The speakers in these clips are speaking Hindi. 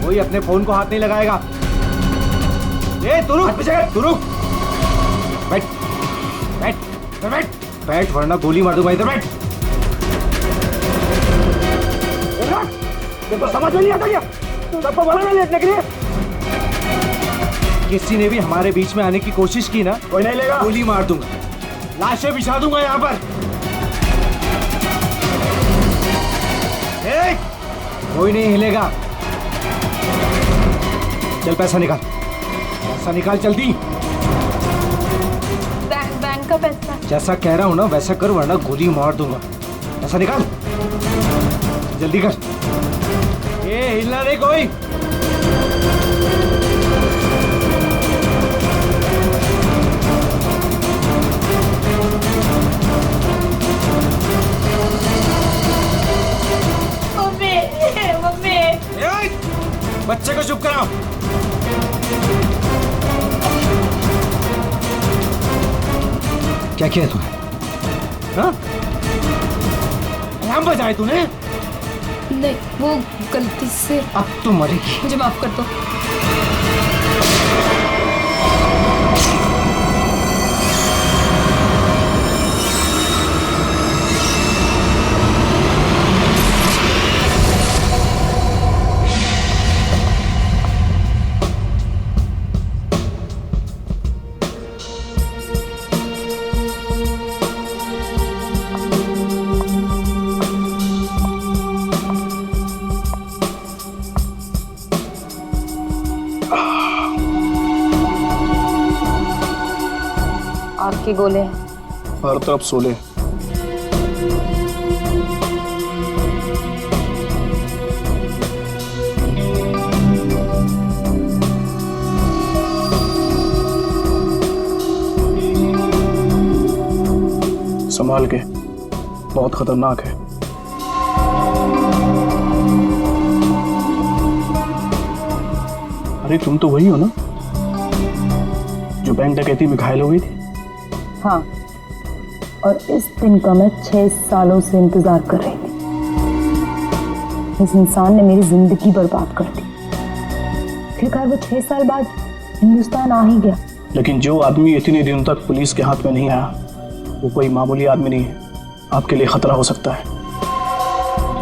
कोई अपने फोन को हाथ नहीं लगाएगा। ए तू रुक, तू रुक, बैठ बैठ बैठ बैठ वरना गोली मार दूंगा। इधर बैठ। तो समझ में नहीं आता क्या? सबको बोला ना लेटने के लिए। किसी ने भी हमारे बीच में आने की कोशिश की ना, कोई नहीं लेगा। गोली मार दूंगा, लाशें बिछा दूंगा यहाँ पर। कोई नहीं हिलेगा। चल पैसा निकाल, पैसा निकाल जल्दी। बैंक का पैसा। जैसा कह रहा हूँ ना वैसा कर वरना गोली मार दूंगा। पैसा निकाल जल्दी कर। ये हिलना नहीं कोई। मम्मी मम्मी बच्चे को चुप कराओ। क्या किया तूने? हाँ? अलार्म बजाए तूने? नहीं, वो गलती से। अब तो मरेगी। मुझे माफ कर दो। आपके गोले हर तरफ सोले। संभाल के, बहुत खतरनाक है। अरे तुम तो वही हो ना जो बैंक डकैती में घायल हो गई थी? हाँ, और इस दिन का मैं 6 सालों से इंतजार कर रही थी। इस इंसान ने मेरी जिंदगी बर्बाद कर दी। आखिरकार वो 6 साल बाद हिंदुस्तान आ ही गया। लेकिन जो आदमी इतने दिनों तक पुलिस के हाथ में नहीं आया वो कोई मामूली आदमी नहीं है। आपके लिए खतरा हो सकता है।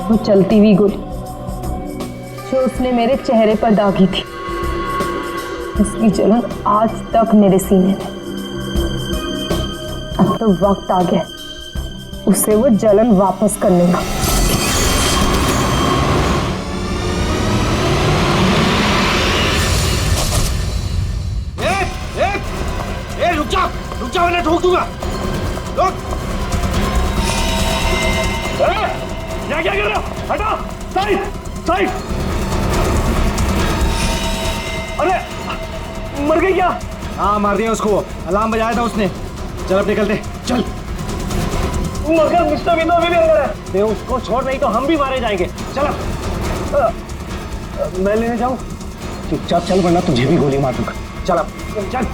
वो चलती हुई गोली जो उसने मेरे चेहरे पर दागी थी, उसकी जलन आज तक मेरे सीने में। अब तो वक्त आ गया उसे वो जलन वापस करने का। रुक जा वरना ठोक दूंगा। रुक। क्या कर रहे हो? हटो, साइड साइड। अरे मर गई क्या? हाँ मार दिया उसको, अलार्म बजाया था उसने। चल अब निकलते, चल। मगर मिस्टर भी तो अभी भी अंदर है। दे उसको छोड़, नहीं तो हम भी मारे जाएंगे। चल मैं लेने जाऊं? चुपचाप चल वरना तुझे भी गोली मार दूंगा। चल अब चल।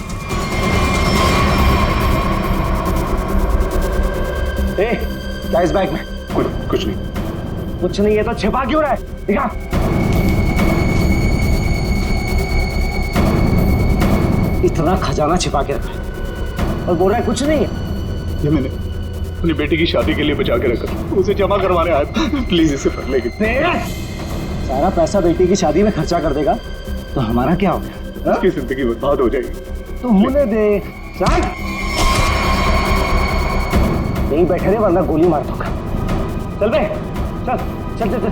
क्या इस बैग में? कुछ नहीं। कुछ नहीं है तो छिपा क्यों रहा है? दिखा। इतना खजाना छिपा के रखा है और बोल रहा है कुछ नहीं है। ये मैंने अपनी बेटी की शादी के लिए बचा के रखा, उसे जमा करवाने आया। प्लीज इसे कर लेगी। सारा पैसा बेटी की शादी में खर्चा कर देगा तो हमारा क्या हो गया? उसकी जिंदगी बर्बाद हो जाएगी। तो होने दे। चल यहीं बैठे रहे वरना गोली मार दूंगा। चल बे, चल चल चल चल।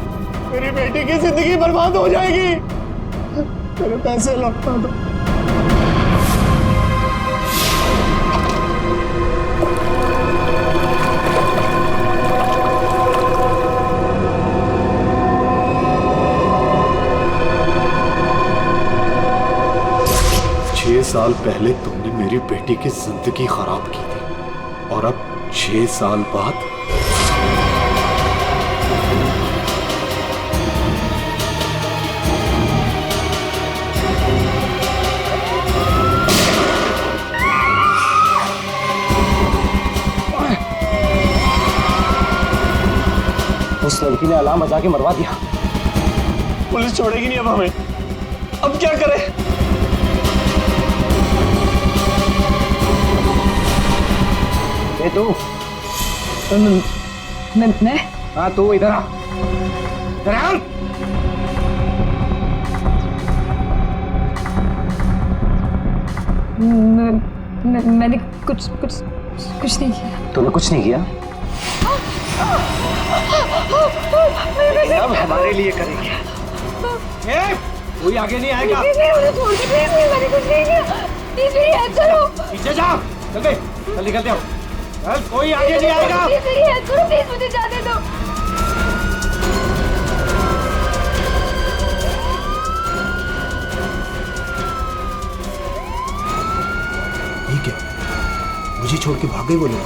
मेरी बेटी की जिंदगी बर्बाद हो जाएगी। मेरे पैसे लौटा दो। साल पहले तुमने मेरी बेटी की जिंदगी खराब की थी और अब 6 साल बाद उस लड़की ने अलार्म बजा के मरवा दिया। पुलिस छोड़ेगी नहीं अब हमें। अब क्या करें? ए तू, मैं हाँ तू इधर आ, इधर आ। मैंने कुछ कुछ कुछ नहीं किया। तूने कुछ नहीं किया? अब हमारे लिए करेगी। कोई आगे नहीं आएगा। मुझे छोड़ के प्लीज, मैंने कुछ नहीं किया। प्लीज मेरी हेल्प करो। पीछे जा, चल बे, चल निकलते हो। चल, कोई आगे नहीं आएगा। प्लीज मेरी हेल्प करो, प्लीज मुझे जाने दो। ये क्या? मुझे छोड़ के भाग गए वो लोग।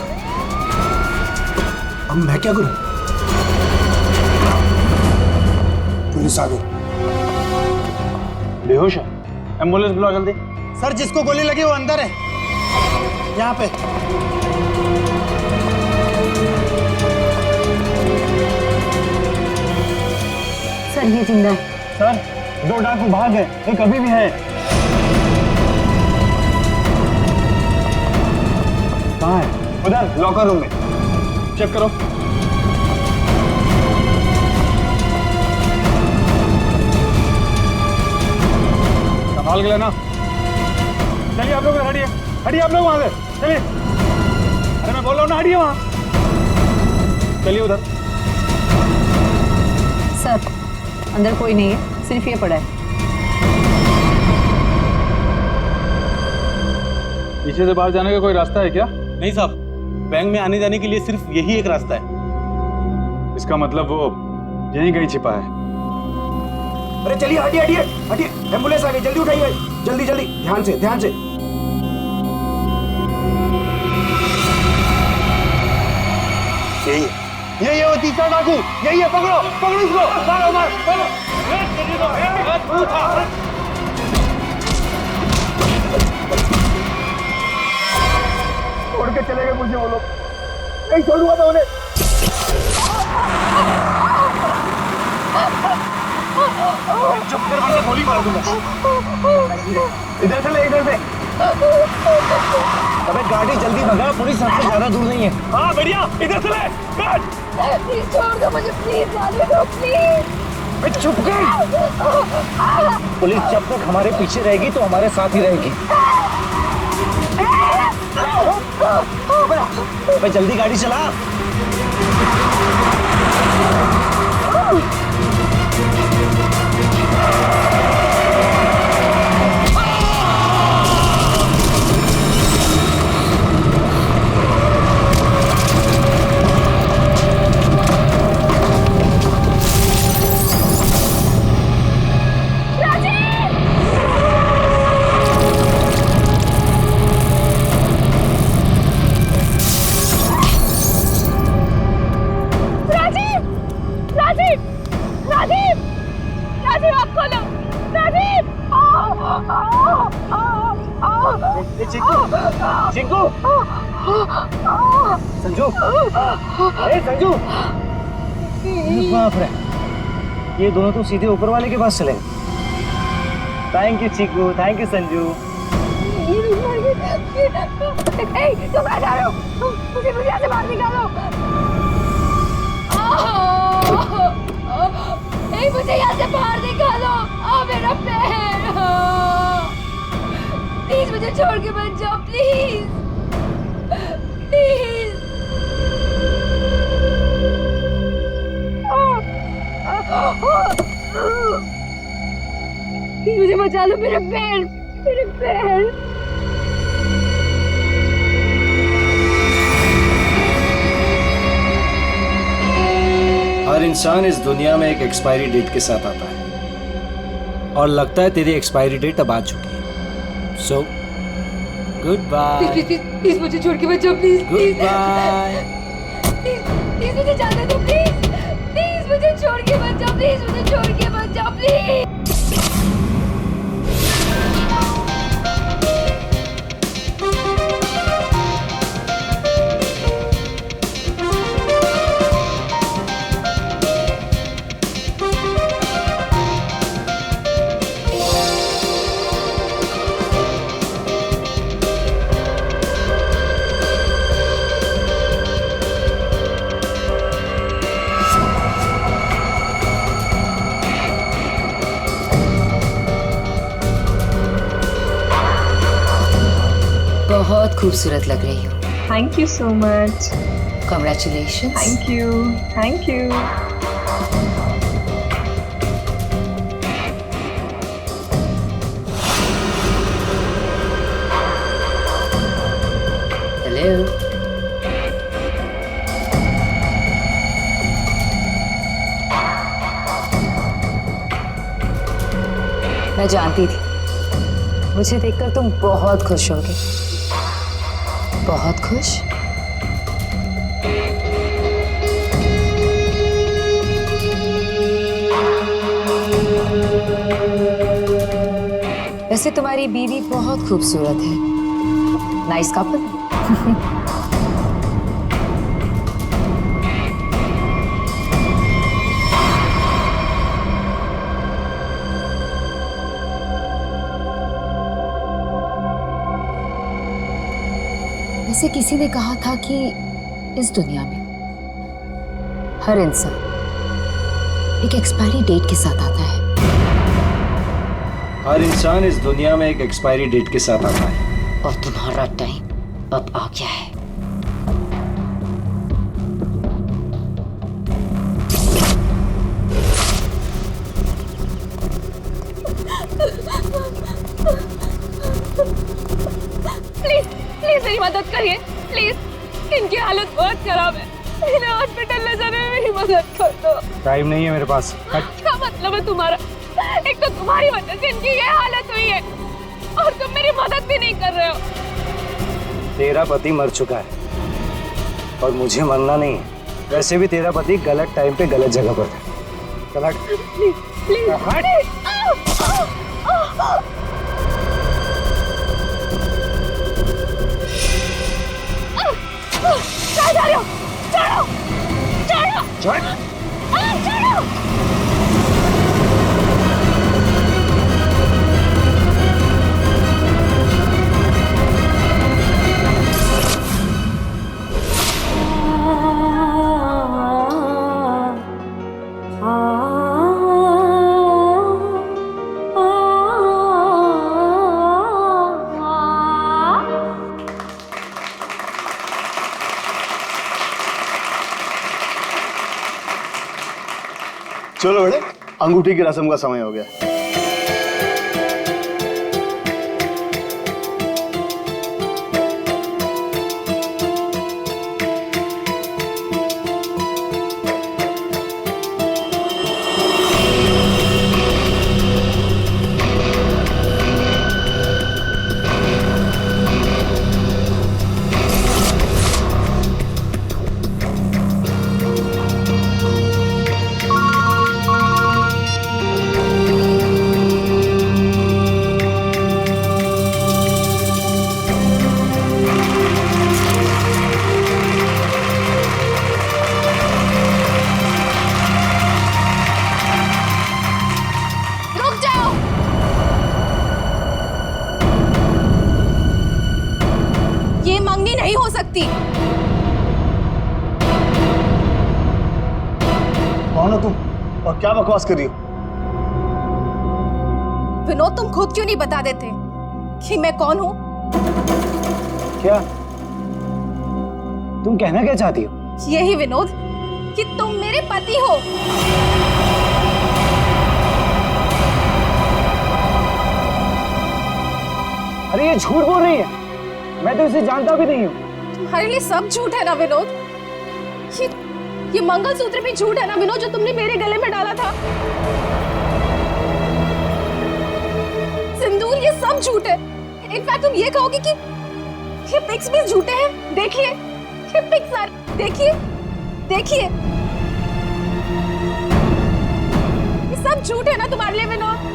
अब मैं क्या करूं? पुलिस आ गई। बेहोश है, एम्बुलेंस बुलाओ जल्दी। सर जिसको गोली लगी वो अंदर है, यहाँ पे। सर ये जिंदा है। सर 2 डाकू भाग गए, एक अभी भी है। कहाँ है? उधर लॉकर रूम में, चेक करो। संभाल के लेना। चलिए आप लोग हटिए, हटिए आप लोग वहां से, चलिए। अरे मैं बोल रहा हूँ ना, हटिए वहां। चलिए उधर। सर अंदर कोई नहीं है, सिर्फ ये पड़ा है। पीछे से बाहर जाने का कोई रास्ता है क्या? नहीं साहब, बैंक में आने जाने के लिए सिर्फ यही एक रास्ता है। इसका मतलब वो यहीं कहीं छिपा है। अरे चलिए, हटिए हटिए हटिए, एम्बुलेंस आ गई, जल्दी उठाइए, जल्दी जल्दी, ध्यान से ध्यान से। यही है वो तीसरा डाकू, यही है। पकड़ो पकड़ो इसको, मारो मारो मारो। छोड़ के चले गए मुझे वो लोग, नहीं छोड़ूंगा मैं उन्हें। चुप कर वरना गोली मार दूंगा। इधर से ले, इधर से। अबे गाड़ी जल्दी भगा, पुलिस सबसे ज्यादा दूर नहीं है। हाँ बढ़िया, इधर से ले। प्लीज छोड़ दो मुझे, प्लीज जाने दो प्लीज। चुप कर। पुलिस जब तक हमारे पीछे रहेगी तो हमारे साथ ही रहेगी। अबे जल्दी गाड़ी चला। चिंकू, संजू, संजू, बाप रे, ये दोनों तो सीधे ऊपर वाले के पास चले। Thank you Chinku, thank you Sanju. तुम कहाँ जा रहे हो? मुझे यहाँ से बाहर निकालो। मुझे यहाँ से बाहर निकालो। मेरा पैर, प्लीज मुझे छोड़ के मत जाओ, प्लीज प्लीज। मुझे बचा लो, मेरे पैर, मेरे पैर। हर इंसान इस दुनिया में एक एक्सपायरी डेट के साथ आता है और लगता है तेरी एक्सपायरी डेट अब आ चुकी है। So good bye. प्लीज मुझे छोड़ के मत जाओ, प्लीज गुड बाय। प्लीज मुझे जाने दो, प्लीज प्लीज मुझे छोड़ के मत जाओ, प्लीज मुझे छोड़ के मत जाओ, प्लीज। बहुत खूबसूरत लग रही हो। Thank you so much. Congratulations. Thank you, thank you. Hello. मैं जानती थी मुझे देखकर तुम बहुत खुश होगे। बहुत खुश। वैसे तुम्हारी बीवी बहुत खूबसूरत है। Nice couple. वैसे किसी ने कहा था कि इस दुनिया में हर इंसान एक एक्सपायरी डेट के साथ आता है। हर इंसान इस दुनिया में एक एक्सपायरी डेट के साथ आता है। और तुम्हारा टाइम अब आ गया है। प्लीज प्लीज मेरी मदद करिए, प्लीज। इनकी हालत बहुत खराब है, इन्हें हॉस्पिटल ले जाने में मेरी मदद कर दो। टाइम नहीं है मेरे पास। क्या मतलब है तुम्हारा? एक तो तुम्हारी वजह से इनकी ये हालत हुई है और तुम मेरी मदद भी नहीं कर रहे हो। तेरा पति मर चुका है और मुझे मरना नहीं है। वैसे भी तेरा पति गलत टाइम पे गलत जगह पर था। चल हट। Please please please. कहाँ जा रहे हो? छोड़ो छोड़ो छोड़ो। चलो बेटे, अंगूठी की रस्म का समय हो गया। नहीं हो सकती। कौन हो तुम और क्या बकवास कर रही हो? विनोद, तुम खुद क्यों नहीं बता देते कि मैं कौन हूँ? क्या तुम कहना क्या चाहती हो? यही विनोद कि तुम मेरे पति हो। अरे ये झूठ बोल रही है, मैं तो इसे जानता भी नहीं हूँ। तुम्हारे लिए सब झूठ है ना विनोद? ये मंगलसूत्र भी झूठ है ना विनोद, जो तुमने मेरे गले में डाला था? सिंदूर, ये सब झूठ है। इनफैक्ट तुम ये कहोगे कि ये पिक्स भी झूठे हैं। देखिए ये पिक्स सारे, देखिए देखिए, ये सब झूठ है ना तुम्हारे लिए विनोद?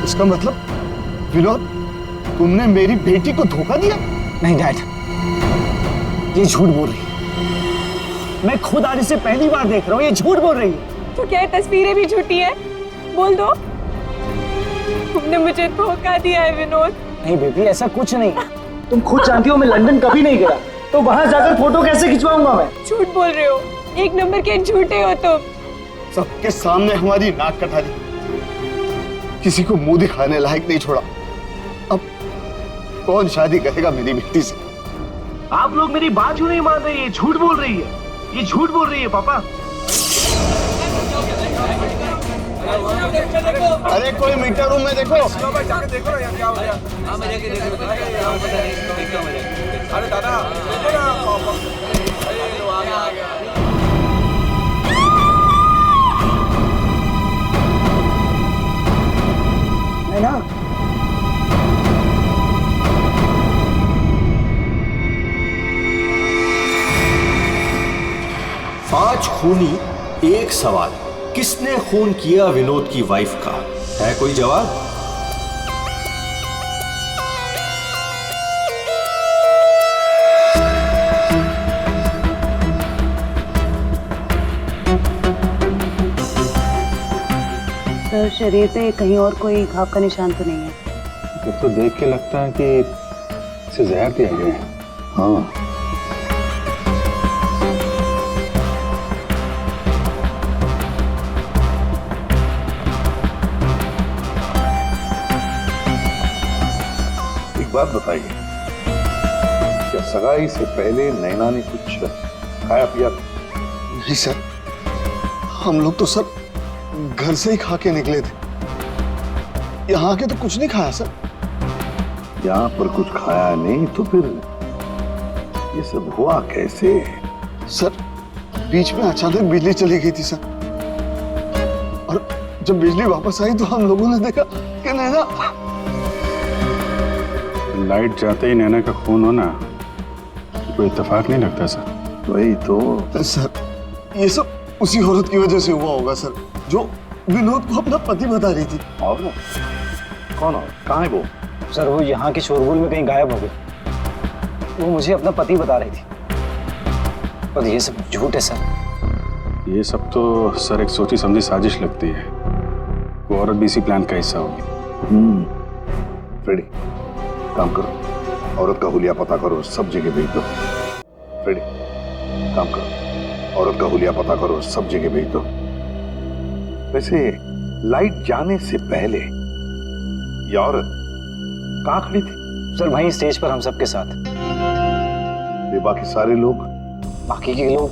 इसका मतलब विनोद, तुमने मेरी बेटी को धोखा दिया? नहीं डैड, ये झूठ बोल रही है। मैं खुद आज इसे पहली बार देख रहा हूँ, ये झूठ बोल रही है। तो क्या तस्वीरें भी झूठी है? बोल दो, तुमने मुझे धोखा दिया है विनोद। नहीं बेबी, ऐसा कुछ नहीं। तुम खुद जानती हो मैं लंदन कभी नहीं गया, तो वहां जाकर फोटो कैसे खिंचवाऊंगा मैं? झूठ बोल रहे हो, एक नंबर के झूठे हो तुम। सबके सामने हमारी नाक कटा दी, किसी को मुंह दिखाने लायक नहीं छोड़ा। अब कौन शादी करेगा मेरी बेटी से? आप लोग मेरी बात क्यों नहीं मान रहे? ये झूठ बोल रही है, ये झूठ बोल रही है पापा। अरे कोई मीटर रूम में देखो। जाके देखो ना यार क्या हो गया। अरे दादा देखो ना। ना पांच खूनी एक सवाल, किसने खून किया विनोद की वाइफ का? है कोई जवाब? सर शरीर पे कहीं और कोई घाव का निशान तो नहीं है? तो देख के लगता है कि इसे जहर दिया गया है। हाँ, बात बताइए, क्या सगाई से पहले नैना ने कुछ खाया पिया? नहीं सर, हम लोग तो सर घर से ही खा के निकले थे, यहाँ आके तो कुछ नहीं खाया सर। यहाँ पर कुछ खाया नहीं तो फिर ये सब हुआ कैसे? सर बीच में अचानक बिजली चली गई थी सर, और जब बिजली वापस आई तो हम लोगों ने देखा कि नैना। लाइट जाते ही नैना का खून होना कोई इत्तेफाक नहीं लगता सर। वही तो सर ये सब उसी औरत की वजह से हुआ होगा सर, जो विनोद को अपना पति बता रही थी। और कौन और कहाँ है वो? सर वो यहाँ के शोरगुल में कहीं गायब हो गई। वो मुझे अपना पति बता रही थी, पर ये सब झूठ है सर। ये सब तो सर एक सोची समझी साजिश लगती है। वो औरत भी इसी प्लान का हिस्सा होगी। फ्रेडी काम करो, औरत का हुलिया पता करो, सब जगह भेज दो। फ्रेडी काम करो, औरत का हुलिया पता करो, सब जगह भेज दो। वैसे लाइट जाने से पहले ये औरत कहाँ खड़ी थी? सर वहीं स्टेज पर हम सबके साथ। ये बाकी सारे लोग? बाकी के लोग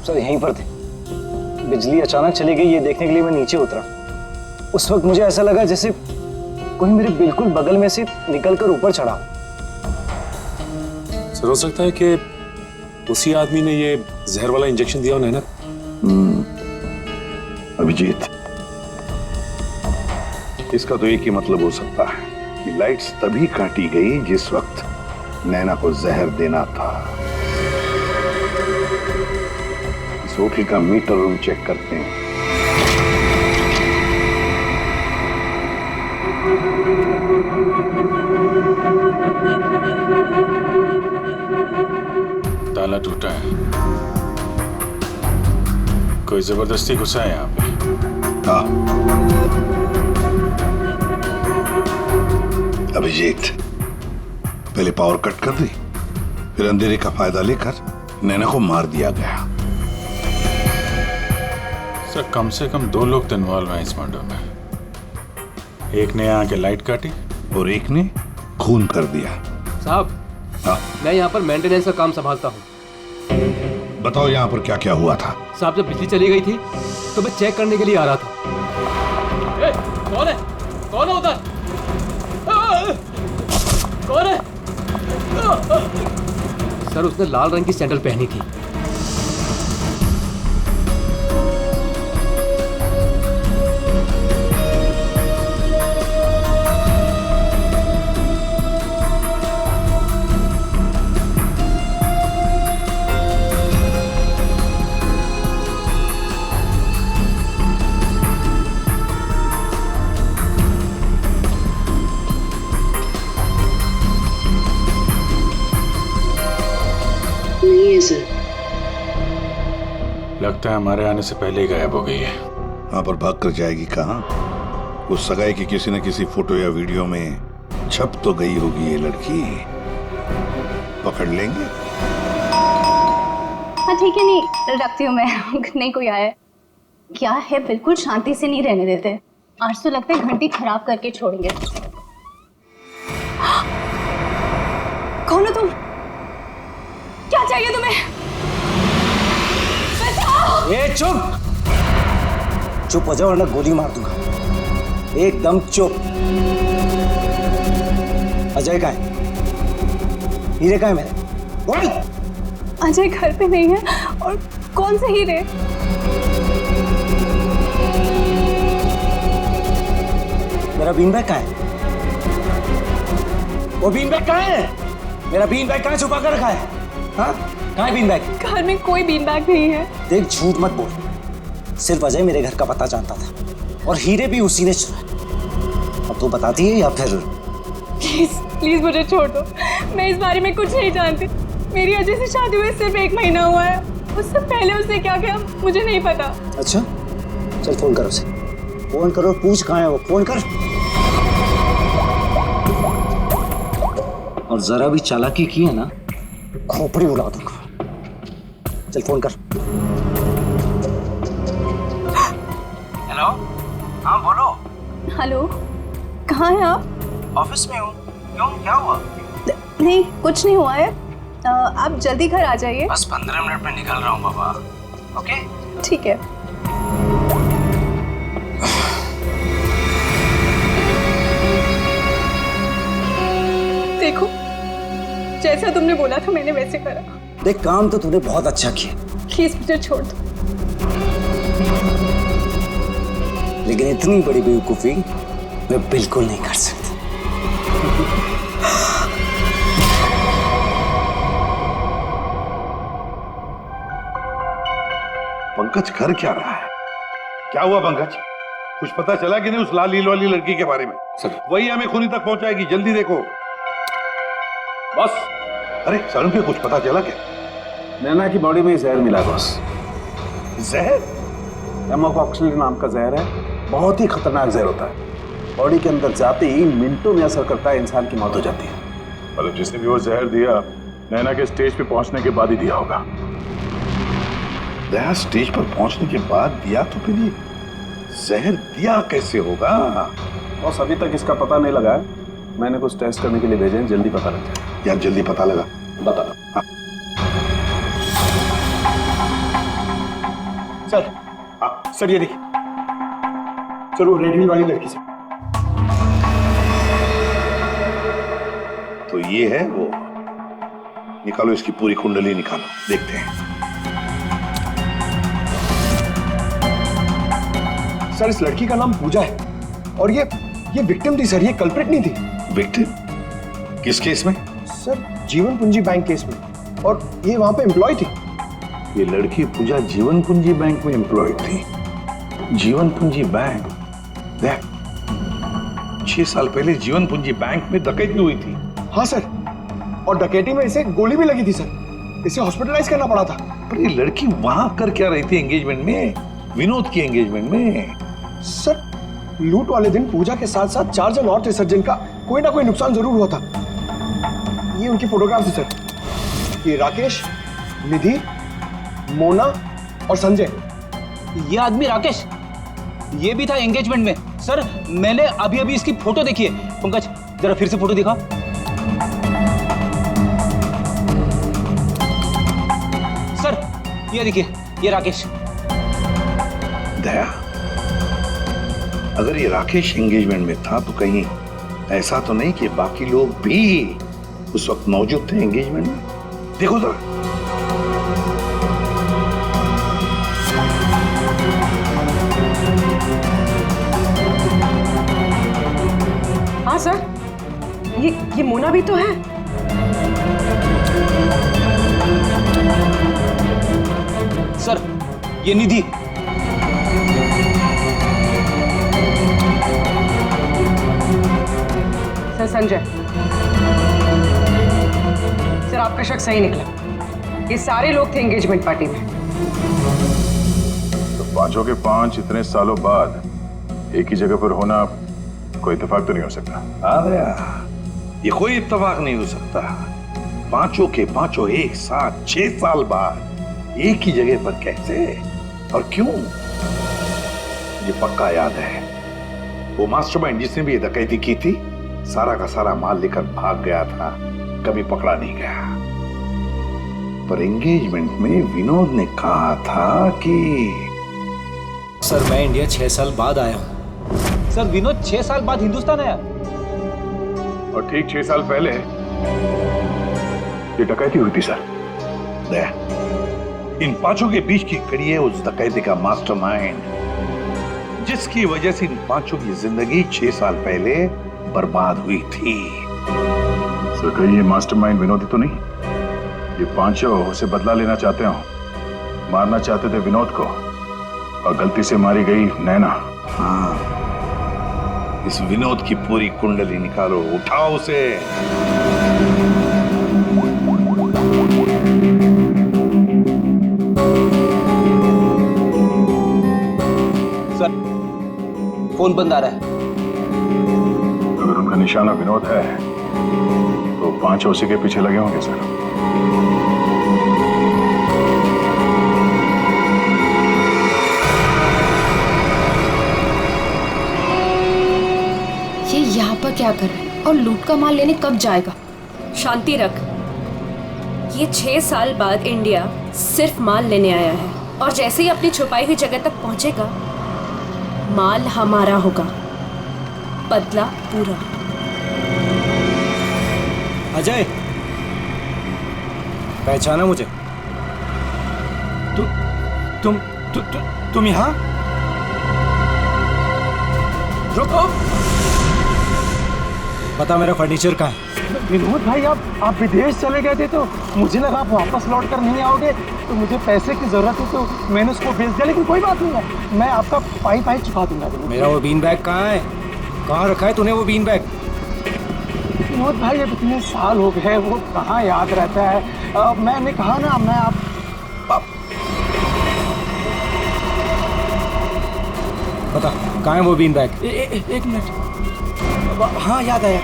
सर यहीं पर थे। बिजली अचानक चली गई ये देखने के लिए मैं नीचे उतरा। उस वक्त मुझे ऐसा लगा जैसे कोई मेरे बिल्कुल बगल में से निकलकर ऊपर चढ़ा। सर हो सकता है कि उसी आदमी ने ये जहर वाला इंजेक्शन दिया हो नैना। अभिजीत, इसका तो एक ही मतलब हो सकता है कि लाइट्स तभी काटी गई जिस वक्त नैना को जहर देना था। इस होटल का मीटर रूम चेक करते हैं। ताला टूटा है, कोई जबरदस्ती घुसा है यहाँ पे। हाँ अभिजीत, पहले पावर कट कर दी, फिर अंधेरे का फायदा लेकर नैना को मार दिया गया। सर कम से कम 2 लोग तो इन्वॉल्व हैं इस मर्डर में। एक ने आके लाइट काटी और एक ने खून कर दिया। साहब मैं यहाँ पर मेंटेनेंस का काम संभालता हूँ। बताओ यहाँ पर क्या क्या हुआ था? साहब जब बिजली चली गई थी तो मैं चेक करने के लिए आ रहा था। ए, कौन है? कौन है उधर? कौन है? सर उसने लाल रंग की सैंडल पहनी थी। लगता है हमारे आने से पहले ही गायब हो गई है। वहां पर भाग कर जाएगी कहाँ? उस सगाई की किसी न किसी फोटो या वीडियो में छप तो गई होगी ये लड़की। पकड़ लेंगे। हाँ ठीक है, नहीं रखती हूँ मैं। नहीं कोई आया है। क्या है, बिल्कुल शांति से नहीं रहने देते। आज तो लगता है घंटी खराब करके छोड़ेंगे। कौन हो तुम? क्या चाहिए तुम्हें? बचाओ! ए चुप! चुप हो जाओ वरना गोली मार दूंगा। एकदम चुप। अजय कहाँ है? हीरे कहाँ है मेरे? बोल! अजय घर पे नहीं है। और कौन से हीरे? मेरा बीन बैग कहाँ है? वो बीन बैग कहाँ है? मेरा बीन बैग कहाँ छुपा कर रखा है? हाँ? कहाँ है बीन बैग? घर में कोई बीन बैग नहीं है। देख, झूठ मत बोल। सिर्फ अजय मेरे घर का पता जानता था और हीरे भी उसी ने चुराए। अब तू बताती है या फिर? प्लीज प्लीज मुझे छोड़ दो। मैं इस बारे में कुछ नहीं जानती। मेरी अजय से शादी हुए सिर्फ 1 महीना हुआ है। उससे पहले उसने क्या किया मुझे नहीं पता। अच्छा, चल फोन कर उसे। फोन करो, पूछ कहाँ है वो। फोन कर। और जरा भी चालाकी की है ना, खोपड़ी उड़ा दूंगा। चल फोन कर। हेलो, हाँ बोलो। हेलो, कहाँ हैं आप? ऑफिस में हूँ। क्यों, क्या हुआ? नहीं, कुछ नहीं हुआ है। आप जल्दी घर आ जाइए। बस 15 मिनट में निकल रहा हूँ बाबा। ओके, ठीक है। देखो, जैसा तुमने बोला था मैंने वैसे करा। देख, काम तो तूने बहुत अच्छा किया, प्लीज मुझे छोड़ दो। लेकिन इतनी बड़ी बेवकूफी मैं बिल्कुल नहीं कर सकता। पंकज कर क्या रहा है? क्या हुआ पंकज? कुछ पता चला कि नहीं उस लाल लील वाली लड़की के बारे में? सर, वही हमें खूनी तक पहुंचाएगी, जल्दी देखो। बस अरे सारुण के कुछ पता चला क्या? नैना की बॉडी में जहर मिला बॉस। जहर? एमोकॉक्सिलिन नाम का जहर है। बहुत ही खतरनाक जहर होता है। बॉडी के अंदर जाते ही मिनटों में असर करता है, इंसान की मौत हो जाती है। मतलब जिसने भी वो जहर दिया नैना के स्टेज पे पहुंचने के बाद ही दिया होगा। दया स्टेज पर पहुंचने के बाद दिया तो फिर ये जहर दिया कैसे होगा? बॉस अभी तक इसका पता नहीं लगा है। मैंने कुछ टेस्ट करने के लिए भेजे हैं, जल्दी पता लग जाएगा। यार जल्दी पता लगा, बता दो। हाँ। सर, सर ये देखिए, सर वो रेड हिल वाली लड़की से। तो ये है वो। निकालो इसकी पूरी कुंडली, निकालो, देखते हैं। सर इस लड़की का नाम पूजा है और ये विक्टिम थी सर, ये कल्प्रिट नहीं थी। विक्टिम? किस केस में? सर जीवन पूंजी बैंक केस में, और ये वहां पे एम्प्लॉय थी। ये लड़की पूजा जीवन पूंजी बैंक में एम्प्लॉय थी। जीवन पूंजी बैंक? देख, 6 साल पहले जीवन पूंजी बैंक में डकैती हुई थी। हाँ सर, और डकैती में इसे गोली भी लगी थी सर। इसे हॉस्पिटलाइज करना पड़ा था। पर ये लड़की वहां कर क्या रही थी एंगेजमेंट में, विनोद की एंगेजमेंट में? सर लूट वाले दिन पूजा के साथ साथ 4 जन और थे सर, जिनका कोई ना कोई नुकसान जरूर हुआ था। ये उनकी फोटोग्राफ थी सर। ये राकेश, निधि, मोना और संजय। ये आदमी राकेश, ये भी था एंगेजमेंट में। सर मैंने अभी अभी इसकी फोटो देखी है। पंकज जरा फिर से फोटो दिखा। सर ये देखिए, ये राकेश। दया, अगर ये राकेश एंगेजमेंट में था तो कहीं ऐसा तो नहीं कि बाकी लोग भी उस वक्त मौजूद थे एंगेजमेंट में? देखो जरा। हाँ सर, ये मोना भी तो है। सर ये निधि। सर संजय, सर आपका शक सही निकला। ये सारे लोग थे एंगेजमेंट पार्टी में। तो 5 के 5 इतने सालों बाद एक ही जगह पर होना कोई इत्तेफाक तो नहीं हो सकता। अरे ये कोई इत्तेफाक नहीं हो सकता। 5 के 5 एक साथ 6 साल बाद एक ही जगह पर कैसे और क्यों? मुझे पक्का याद है, वो मास्टरमाइंड जिसने भी ये डकैती की थी सारा का सारा माल लेकर भाग गया था, कभी पकड़ा नहीं गया। पर एंगेजमेंट में विनोद ने कहा था कि सर मैं इंडिया 6 साल बाद आया हूं। सर विनोद 6 साल बाद हिंदुस्तान आया, और ठीक 6 साल पहले ये डकैती हुई थी सर। दया, इन पांचों के बीच की कड़ी है उस डकैती का मास्टरमाइंड, जिसकी वजह से इन पांचों की जिंदगी 6 साल पहले बर्बाद हुई थी। सर कहीं ये मास्टरमाइंड विनोद ही तो नहीं? ये पांचों उसे बदला लेना चाहते हो, मारना चाहते थे विनोद को, और गलती से मारी गई नैना। हाँ, इस विनोद की पूरी कुंडली निकालो, उठाओ उसे। सर फोन बंद आ रहा है। अगर उनका निशाना विनोद है तो पांचों उसी के पीछे लगे होंगे सर। ये यहाँ पर क्या कर रहा है और लूट का माल लेने कब जाएगा? शांति रख। ये 6 साल बाद इंडिया सिर्फ माल लेने आया है, और जैसे ही अपनी छुपाई हुई जगह तक पहुंचेगा माल हमारा होगा, बदला पूरा। अजय, पहचाना मुझे? तुम यहाँ? रुको, बता मेरा फर्नीचर कहाँ है? विनोद भाई आप विदेश चले गए थे तो मुझे लगा आप वापस लौट कर नहीं आओगे, तो मुझे पैसे की जरूरत है तो मैंने उसको भेज दिया, लेकिन कोई बात नहीं है, मैं आपका पाई चुका दूंगा। मेरा वो बीन बैग कहाँ है? कहाँ रखा है तूने वो बीन बैग? विनोद भाई अब इतने साल हो गए, वो कहाँ याद रहता है। मैंने कहा ना, मैं आप बता कहाँ है वो बीन बैग? एक मिनट। हाँ याद आया।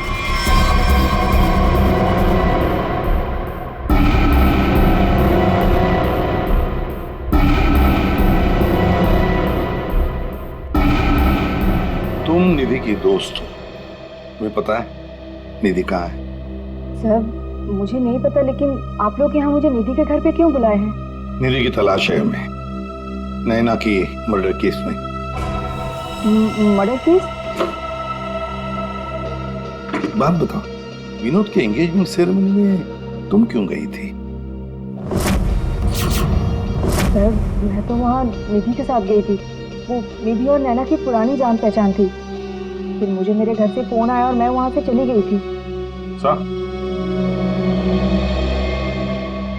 तुम निधि की दोस्त हो, तुम्हें पता है निधि कहाँ है? सर मुझे नहीं पता, लेकिन आप लोग यहाँ मुझे निधि के घर पे क्यों बुलाए हैं? निधि की तलाश है हमें, नैना की मर्डर केस में। Murder case? बात बताओ, विनोद के एंगेजमेंट सेरेमनी में तुम क्यों गई थी? सर मैं तो वहाँ निधि के साथ गई थी, वो निधि और नैना की पुरानी जान पहचान थी। फिर मुझे मेरे घर से फोन आया और मैं वहाँ से चली गई थी। सर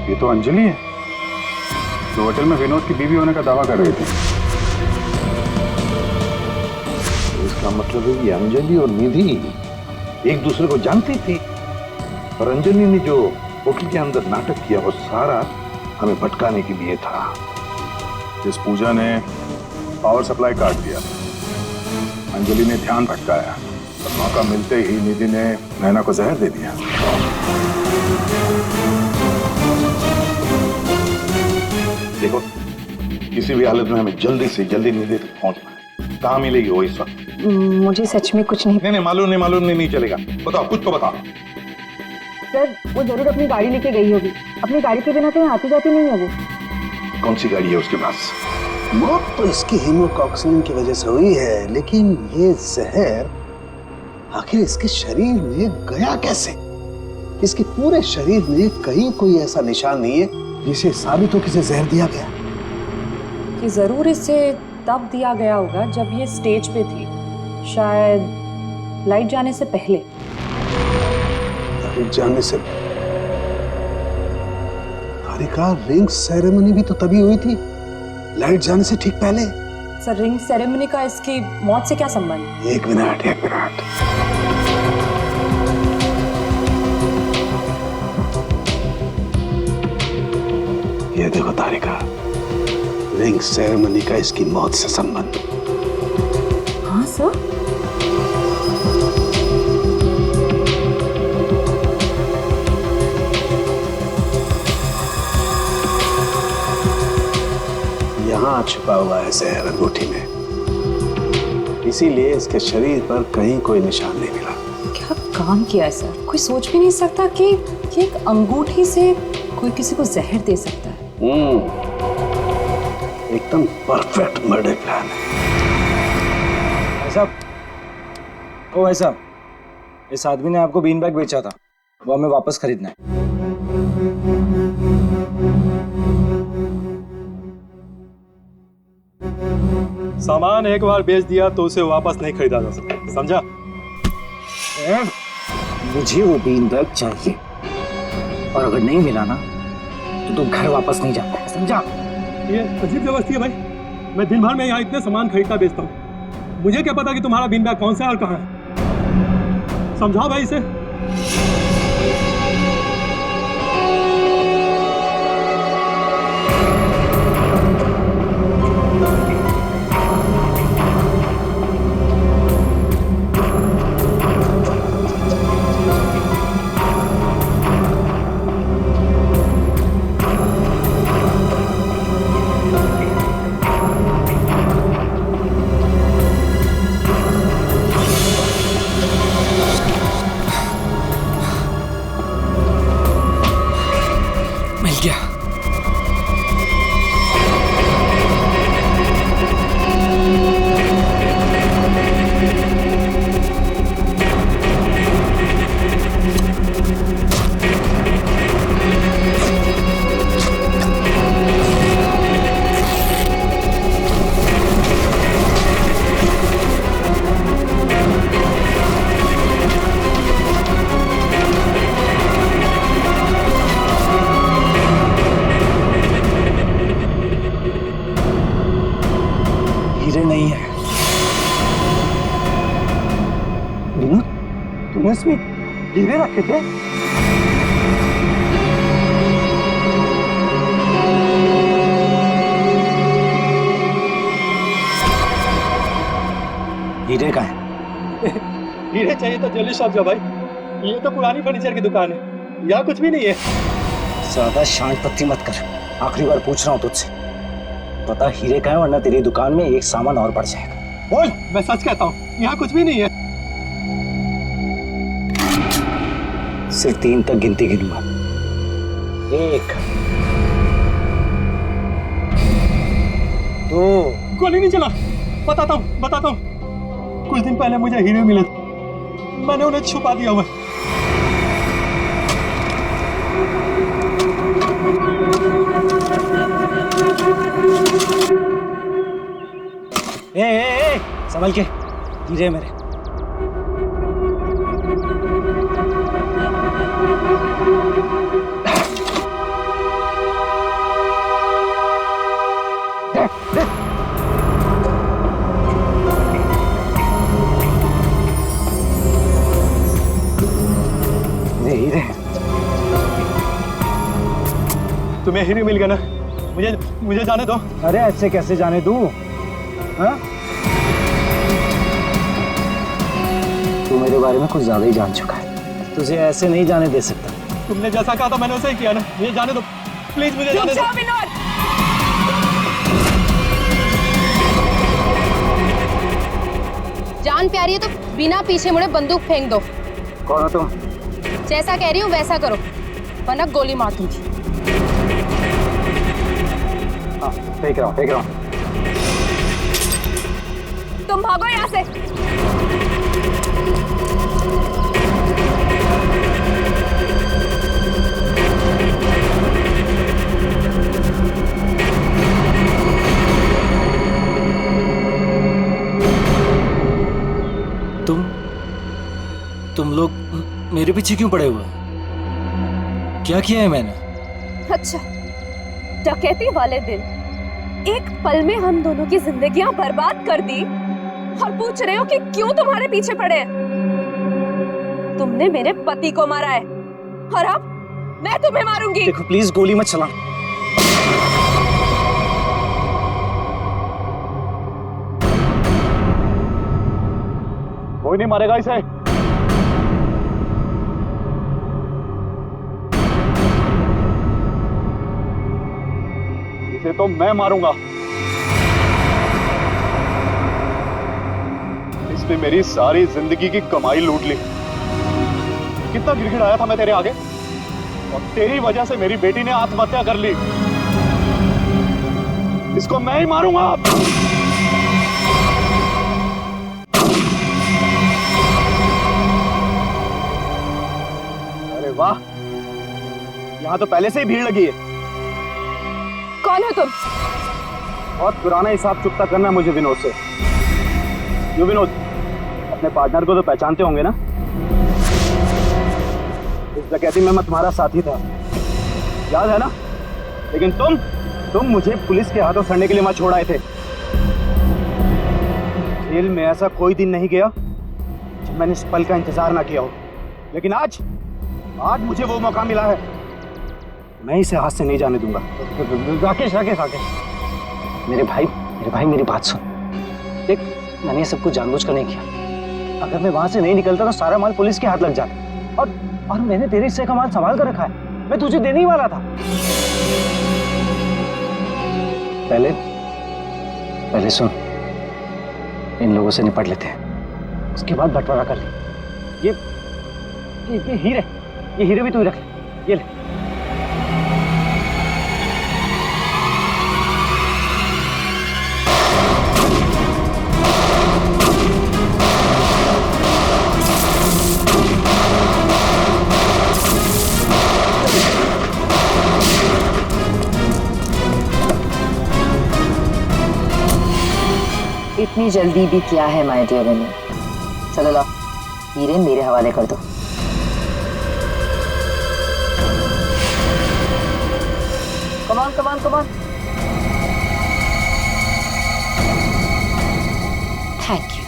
ये तो अंजलि है जो होटल में विनोद की बीवी होने का दावा कर रही थी। इसका मतलब है कि अंजलि और निधि एक दूसरे को जानती थी, और अंजलि ने जो होटल के अंदर नाटक किया वो सारा हमें भटकाने के लिए था। इस पूजा ने पावर सप्लाई काट दिया, अंजलि ने ध्यान भटकाया, और मौका मिलते ही निधि ने नैना को जहर दे दिया। देखो, किसी भी हालत में हमें जल्दी से जल्दी निधि तक पहुंचना है। कहाँ मिलेगी वो इस वक्त? मुझे सच में कुछ नहीं। मालूम नहीं चलेगा, बताओ, कुछ तो बताओ। सर वो जरूर अपनी गाड़ी लेके गई होगी, अपनी गाड़ी के बिना कहीं आती जाती नहीं है वो। कौन सी गाड़ी है उसके पास? मौत तो इसकी हीमोटॉक्सिन की वजह से हुई है, लेकिन ये जहर आखिर इसके शरीर में गया कैसे? इसके पूरे शरीर में कहीं कोई ऐसा निशान नहीं है जिसे साबित हो किसे जहर दिया गया। कि जरूर इसे तब दिया गया होगा जब ये स्टेज पे थी, शायद लाइट जाने से पहले। लाइट जाने से? तारिका, रिंग सेरेमनी भी तो तभी हुई थी, लाइट जाने से ठीक पहले। सर रिंग सेरेमनी का इसकी मौत से क्या संबंध? एक मिनट। ये देखो तारिका, रिंग सेरेमनी का इसकी मौत से संबंध। हाँ सर। यहाँ छुपा हुआ है जहर अंगूठी में। इसीलिए इसके शरीर पर कहीं कोई निशान नहीं मिला। क्या काम किया है सर? कोई सोच भी नहीं सकता कि एक अंगूठी से कोई किसी को जहर दे सकता है। एकदम परफेक्ट मर्डर प्लान है। भाई साहब, ओ भाई साहब, इस आदमी ने आपको बीन बैग बेचा था, वो हमें वापस खरीदना है। सामान एक बार बेच दिया तो उसे वापस नहीं खरीदा जा सकता, समझा? मुझे वो बीन बैग चाहिए, और अगर नहीं मिला ना तो तुम घर वापस नहीं जाता है, समझा? ये अजीब जबरदस्ती है भाई। मैं दिन भर में यहाँ इतने सामान खरीदता बेचता हूँ, मुझे क्या पता कि तुम्हारा बीन बैग कौन सा है और कहाँ है? समझाओ भाई इसे। मिल गया। हीरे नहीं है। विनोद, तुमने इसमें हीरे रखे थे? हीरे का है? हीरे चाहिए तो ज्वेलरी शॉप जाओ भाई, ये तो पुरानी फर्नीचर की दुकान है, यहाँ कुछ भी नहीं है। ज्यादा शांत पत्ती मत कर, आखिरी बार पूछ रहा हूँ तुझसे, पता हीरे का है, वरना तेरी दुकान में एक सामान और बढ़ जाएगा। बोल। मैं सच कहता हूँ, यहाँ कुछ भी नहीं है। सिर्फ 3 तक गिनती गिनूंगा। 1 2। गोली नहीं चला। बताता हूँ। कुछ दिन पहले मुझे हीरे मिले, मैंने उन्हें छुपा दिया हुआ। ए, संभल के, हीरे मेरे। हीरे तुम्हें हीरे मिल गया ना, मुझे जाने दो। अरे ऐसे कैसे जाने दूं? हाँ? तू मेरे बारे में कुछ ज्यादा ही जान चुका है, तुझे ऐसे नहीं जाने दे सकता। तुमने जैसा कहा था मैंने वैसे ही किया ना, मुझे जाने दो प्लीज, मुझे जाने दो। जान प्यारी है तो बिना पीछे मुड़े बंदूक फेंक दो। कौन हो तुम? जैसा कह रही हूँ वैसा करो, वरना गोली मार दूंगी। हाँ, फेंक रहा हूँ। तुम भागो यहाँ से। तुम लोग मेरे पीछे क्यों पड़े हुए? क्या किया है मैंने? अच्छा, डकैती वाले दिन एक पल में हम दोनों की जिंदगियां बर्बाद कर दी और पूछ रहे हो कि क्यों तुम्हारे पीछे पड़े हैं? तुमने मेरे पति को मारा है और अब मैं तुम्हें मारूंगी। देखो प्लीज गोली मत चला। कोई नहीं मारेगा इसे। इसे तो मैं मारूंगा। इसने मेरी सारी जिंदगी की कमाई लूट ली। कितना गिड़गिड़ाया था मैं तेरे आगे, और तेरी वजह से मेरी बेटी ने आत्महत्या कर ली। इसको मैं ही मारूंगा। अरे वाह, यहाँ तो पहले से ही भीड़ लगी है। कौन हो तुम? बहुत पुराना हिसाब चुकता करना मुझे विनोद से। यो विनोद, अपने पार्टनर को तो पहचानते होंगे ना? इस डकैती में मैं तुम्हारा साथी था, याद है ना? लेकिन तुम मुझे पुलिस के हाथों सड़ने के लिए वहां छोड़ आए थे। जेल में ऐसा कोई दिन नहीं गया जब मैंने इस पल का इंतजार ना किया हो। लेकिन आज मुझे वो मौका मिला है, मैं इसे हाथ से नहीं जाने दूंगा। राकेश राकेश राकेश, मेरे भाई मेरी बात सुन। देख, मैंने ये सब कुछ जानबूझकर नहीं किया। अगर मैं वहां से नहीं निकलता तो सारा माल पुलिस के हाथ लग जाता। और मैंने तेरे हिस्से का माल संभाल कर रखा है, मैं तुझे देने ही वाला था। पहले सुन, इन लोगों से निपट लेते हैं, उसके बाद बंटवारा कर ले। ये हीरे भी तू ही रख ले, ये ले। इतनी जल्दी भी क्या है माय डियर विनोद? चलो लाओ, हीरे मेरे हवाले कर दो। Come on. Thank you.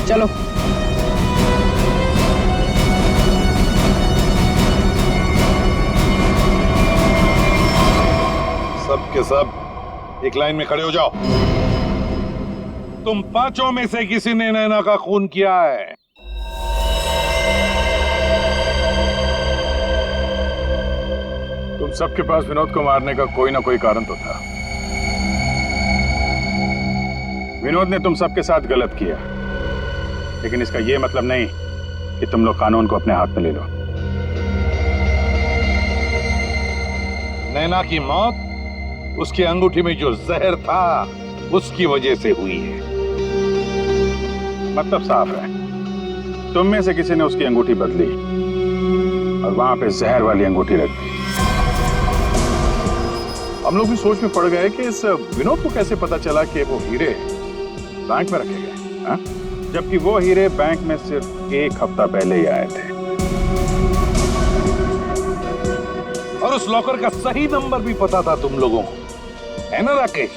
चलो। सब के सब एक लाइन में खड़े हो जाओ। तुम पांचों में से किसी ने नैना का खून किया है? तुम सबके पास विनोद को मारने का कोई ना कोई कारण तो था। विनोद ने तुम सबके साथ गलत किया, लेकिन इसका यह मतलब नहीं कि तुम लोग कानून को अपने हाथ में ले लो। नैना की मौत उसकी अंगूठी में जो जहर था उसकी वजह से हुई है। मतलब साफ है, तुम में से किसी ने उसकी अंगूठी बदली और वहां पे जहर वाली अंगूठी रख दी। हम लोग भी सोच में पड़ गए कि इस विनोद को कैसे पता चला कि वो हीरे बैंक में रखे गए, हाँ? जबकि वो हीरे बैंक में सिर्फ एक हफ्ता पहले ही आए थे। और उस लॉकर का सही नंबर भी पता था तुम लोगों को, है ना राकेश?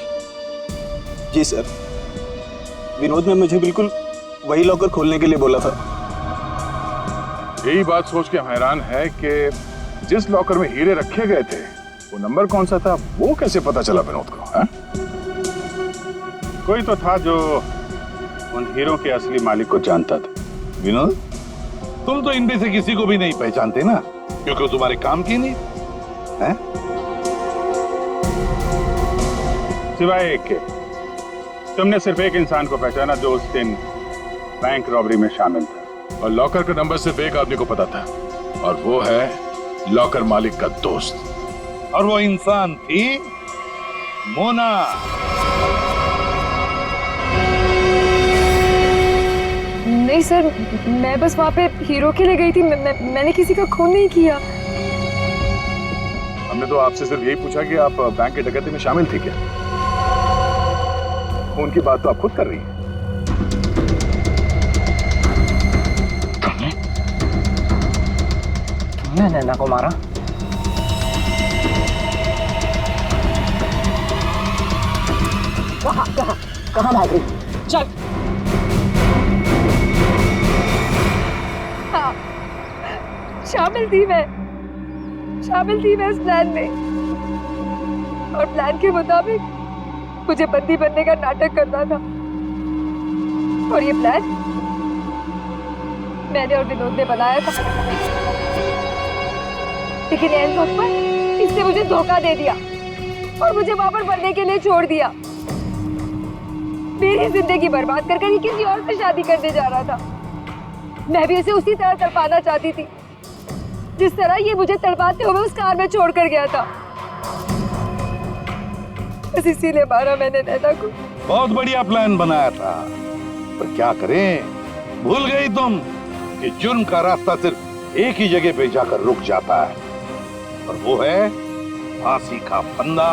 जी सर, विनोद ने मुझे बिल्कुल वही लॉकर खोलने के लिए बोला था। यही बात सोच के हम हैरान है कि जिस लॉकर में हीरे रखे गए थे वो नंबर कौन सा था, वो कैसे पता चला विनोद को, है? कोई तो था जो उन हीरों के असली मालिक को जानता था। विनोद, तुम तो इनमें से किसी को भी नहीं पहचानते ना, क्योंकि वो तुम्हारे काम की नहीं है। सिवाय एक के, तुमने सिर्फ एक इंसान को पहचाना जो उस दिन बैंक रॉबरी में शामिल था, और लॉकर का नंबर सिर्फ एक आदमी को पता था, और वो है लॉकर मालिक का दोस्त। और वो इंसान थी मोना। नहीं सर, मैं बस वहाँ पे हीरो के लिए गई थी। मैंने किसी का खून नहीं किया। हमने तो आपसे सिर्फ यही पूछा कि आप बैंक की डकैती में शामिल थी क्या? खून की बात तो आप खुद कर रही हैं। तुमने नैना को मारा? कहाँ भाग रही? चल। हाँ, शामिल थी मैं इस प्लान में, और प्लान के मुताबिक मुझे बंदी बनने का नाटक करता था। और ये प्लान मैंने और विनोद ने बनाया था, लेकिन एन वक्त पर इसने मुझे धोखा दे दिया और मुझे वहां पर मरने के लिए छोड़ दिया। मेरी जिंदगी बर्बाद कर कर ये किसी और से शादी करने जा रहा था। मैं भी उसे उसी तरह तड़पाना चाहती थी जिस तरह ये मुझे तड़पाते हुए उस कार में छोड़कर गया था। बस इसीलिए मारा मैंने नैना को। बहुत बढ़िया प्लान बनाया था, पर क्या करें, भूल गई तुम कि जुर्म का रास्ता सिर्फ एक ही जगह पे जाकर रुक जाता है, और वो है फांसी का फंदा।